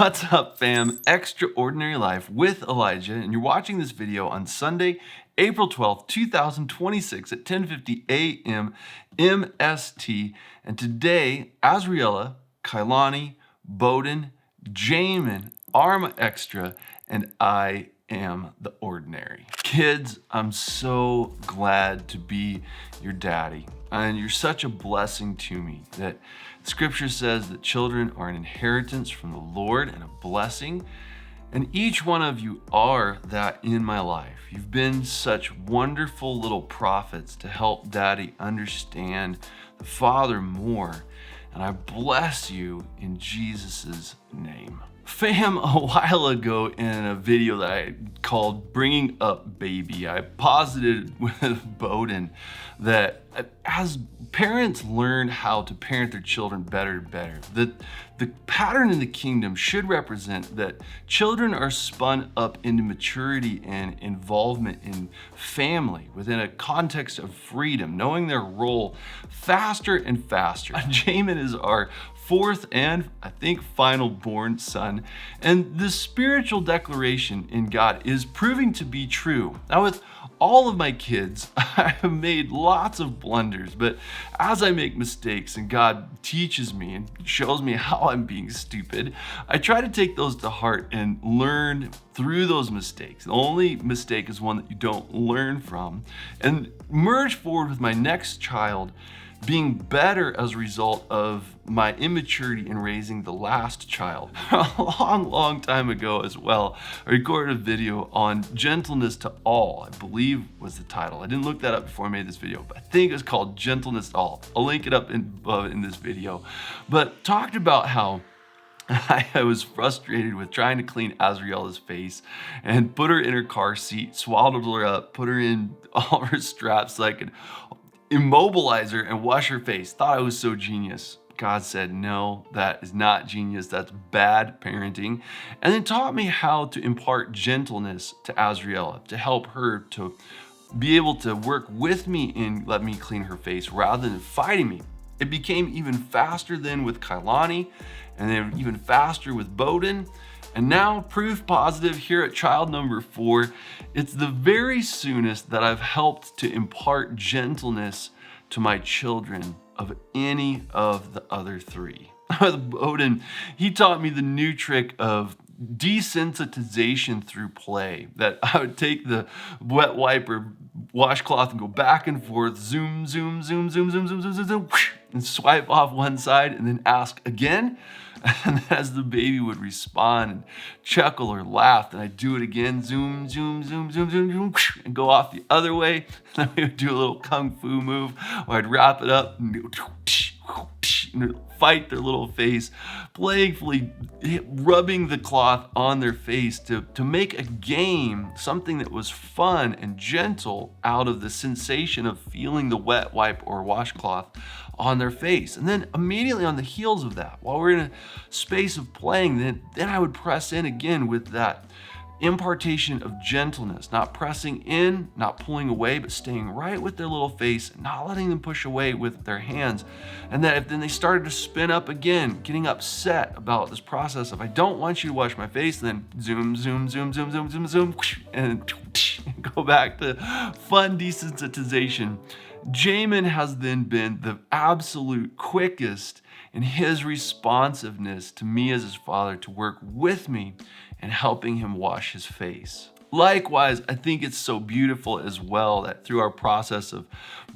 What's up, fam? Extraordinary Life with Elijah, and you're watching this video on Sunday, April 12th, 2026 at 10:50 a.m. MST. And today, Azriela, Kailani, Bowden, Jamin, Arma Extra, and I am the ordinary. Kids, I'm so glad to be your daddy. And you're such a blessing to me that Scripture says that children are an inheritance from the Lord and a blessing. And each one of you are that in my life. You've been such wonderful little prophets to help Daddy understand the Father more. And I bless you in Jesus' name. Fam, a while ago in a video that I called Bringing Up Baby, I posited with Bowden that as parents learn how to parent their children better and better, that the pattern in the kingdom should represent that children are spun up into maturity and involvement in family within a context of freedom, knowing their role faster and faster. Jamin is our fourth and I think final born son, and this spiritual declaration in God is proving to be true. Now, with all of my kids, I have made lots of blunders, but as I make mistakes and God teaches me and shows me how I'm being stupid, I try to take those to heart and learn through those mistakes. The only mistake is one that you don't learn from, and merge forward with my next child being better as a result of my immaturity in raising the last child. A long time ago as well, I recorded a video on gentleness to all, I believe was the title. I didn't look that up before I made this video, but I think it's called Gentleness to All. I'll link it up in this video. But talked about how I was frustrated with trying to clean Azriela's face and put her in her car seat, swaddled her up, put her in all her straps so I could immobilize her and wash her face. Thought I was so genius. God said, no, that is not genius. That's bad parenting. And then taught me how to impart gentleness to Azriela, to help her to be able to work with me and let me clean her face rather than fighting me. It became even faster then with Kailani, and then even faster with Bowden. And now, proof positive here at child number 4, it's the very soonest that I've helped to impart gentleness to my children of any of the other 3. With Bowden, he taught me the new trick of desensitization through play, that I would take the wet wiper washcloth and go back and forth, zoom, zoom, zoom, zoom, zoom, zoom, zoom, zoom, zoom, whoosh, and swipe off one side and then ask again. And as the baby would respond and chuckle or laugh, then I'd do it again, zoom, zoom, zoom, zoom, zoom, zoom, and go off the other way. And then we would do a little kung fu move where I'd wrap it up and fight their little face, playfully rubbing the cloth on their face to make a game, something that was fun and gentle out of the sensation of feeling the wet wipe or washcloth on their face. And then immediately on the heels of that, while we're in a space of playing, then I would press in again with that impartation of gentleness, not pressing in, not pulling away, but staying right with their little face, not letting them push away with their hands. And then they started to spin up again, getting upset about this process of, I don't want you to wash my face, and then zoom, zoom, zoom, zoom, zoom, zoom, zoom, and go back to fun desensitization. Jamin has then been the absolute quickest in his responsiveness to me as his father to work with me and helping him wash his face. Likewise, I think it's so beautiful as well that through our process of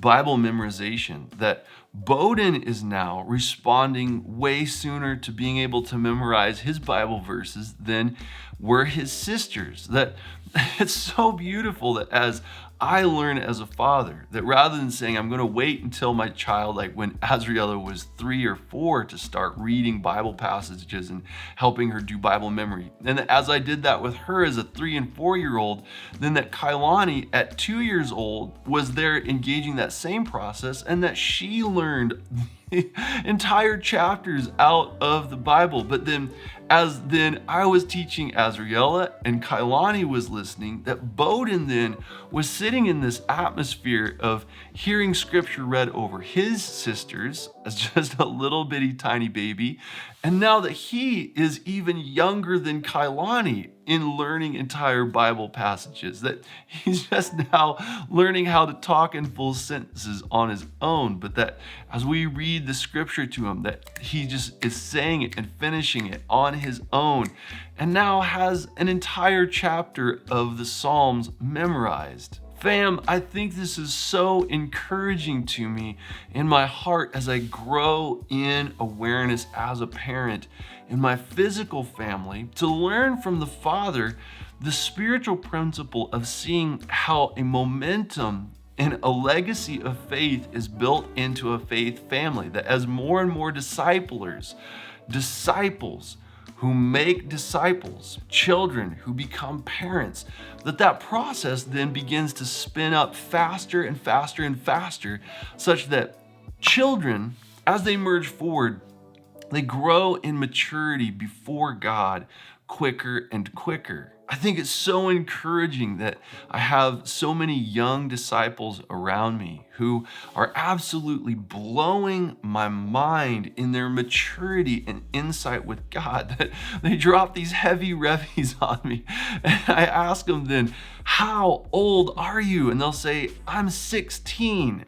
Bible memorization, that Bowden is now responding way sooner to being able to memorize his Bible verses than were his sisters. That it's so beautiful that as I learn as a father, that rather than saying I'm going to wait until my child, like when Azriela was 3 or 4, to start reading Bible passages and helping her do Bible memory, and that as I did that with her as a 3 and 4-year-old, then that Kailani at 2 years old was there engaging that same process, and that she learned entire chapters out of the Bible. But then as then I was teaching Azriela and Kailani was listening, that Bowden then was sitting in this atmosphere of hearing scripture read over his sisters as just a little bitty tiny baby, And now that he is even younger than Kailani in learning entire Bible passages, that he's just now learning how to talk in full sentences on his own, but that as we read the scripture to him, that he just is saying it and finishing it on his own, and now has an entire chapter of the Psalms memorized. Fam, I think this is so encouraging to me in my heart as I grow in awareness as a parent in my physical family to learn from the Father the spiritual principle of seeing how a momentum and a legacy of faith is built into a faith family. That as more and more disciples who make disciples, children who become parents, that process then begins to spin up faster and faster and faster, such that children, as they merge forward, they grow in maturity before God quicker and quicker. I think it's so encouraging that I have so many young disciples around me who are absolutely blowing my mind in their maturity and insight with God, that they drop these heavy revies on me. And I ask them then, how old are you? And they'll say, I'm 16.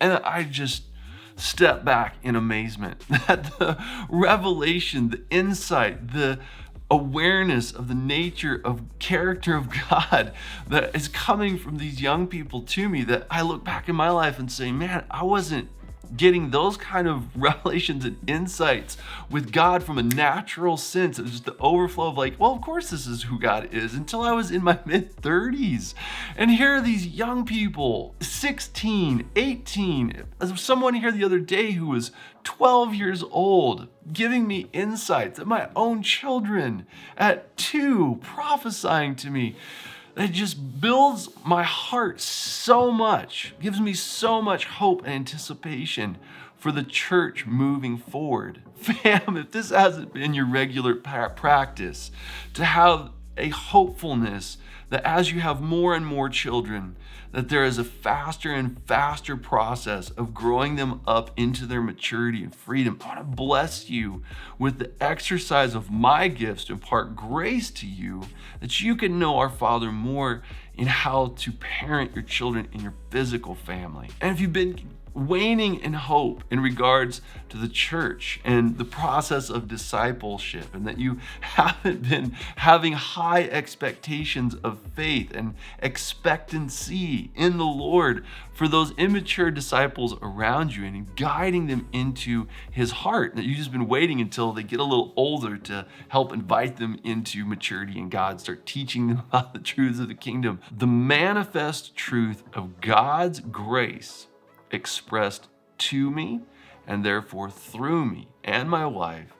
And I just step back in amazement that the revelation, the insight, the awareness of the nature of character of God that is coming from these young people to me, that I look back in my life and say, man, I wasn't getting those kind of revelations and insights with God from a natural sense. It was just the overflow of like, well, of course this is who God is, until I was in my mid-30s. And here are these young people, 16, 18. As someone here the other day who was 12 years old, giving me insights that my own children at 2 prophesying to me. It just builds my heart so much, gives me so much hope and anticipation for the church moving forward. Fam, if this hasn't been your regular practice, to have a hopefulness that as you have more and more children, that there is a faster and faster process of growing them up into their maturity and freedom. I want to bless you with the exercise of my gifts to impart grace to you, that you can know our Father more in how to parent your children in your physical family. And if you've been waning in hope in regards to the church and the process of discipleship, and that you haven't been having high expectations of faith and expectancy in the Lord for those immature disciples around you and guiding them into his heart, that you've just been waiting until they get a little older to help invite them into maturity in God, start teaching them about the truths of the kingdom. The manifest truth of God's grace expressed to me and therefore through me and my wife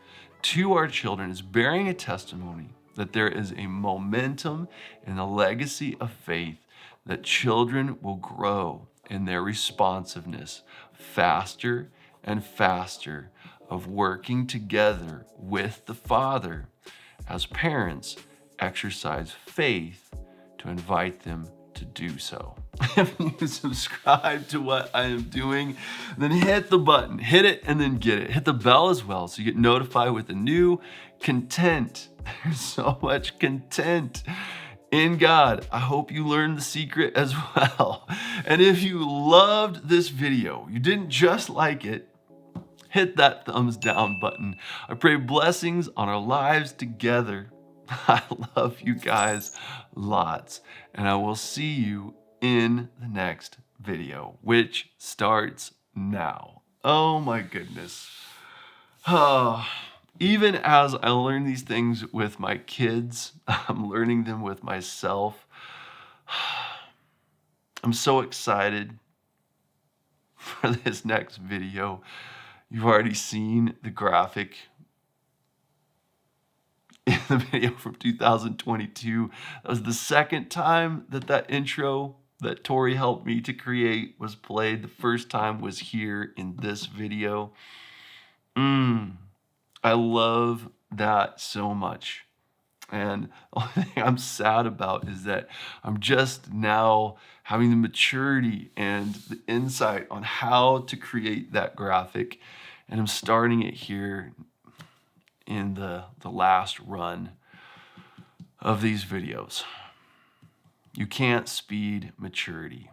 to our children is bearing a testimony that there is a momentum and a legacy of faith, that children will grow in their responsiveness faster and faster of working together with the Father as parents exercise faith to invite them to do so. If you subscribe to what I am doing, then hit the button, hit it and then get it. Hit the bell as well so you get notified with the new content. There's so much content in God. I hope you learned the secret as well. And if you loved this video, you didn't just like it, hit that thumbs down button. I pray blessings on our lives together. I love you guys lots, and I will see you in the next video, which starts now. Oh my goodness. Even as I learn these things with my kids, I'm learning them with myself. I'm so excited for this next video. You've already seen the graphic in the video from 2022. That was the second time that intro that Tori helped me to create was played. The first time was here in this video. I love that so much. And the only thing I'm sad about is that I'm just now having the maturity and the insight on how to create that graphic. And I'm starting it here. in the last run of these videos. You can't speed maturity.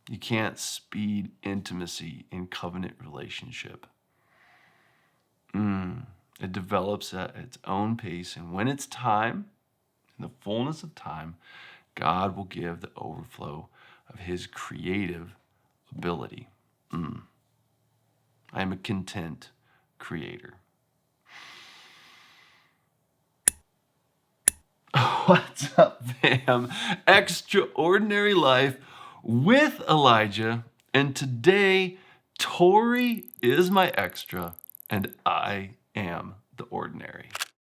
You can't speed intimacy in covenant relationship. It develops at its own pace, and when it's time, in the fullness of time, God will give the overflow of his creative ability. I am a content creator. What's up, fam? Extraordinary Life with Elijah. And today, Tori is my extra, and I am the ordinary.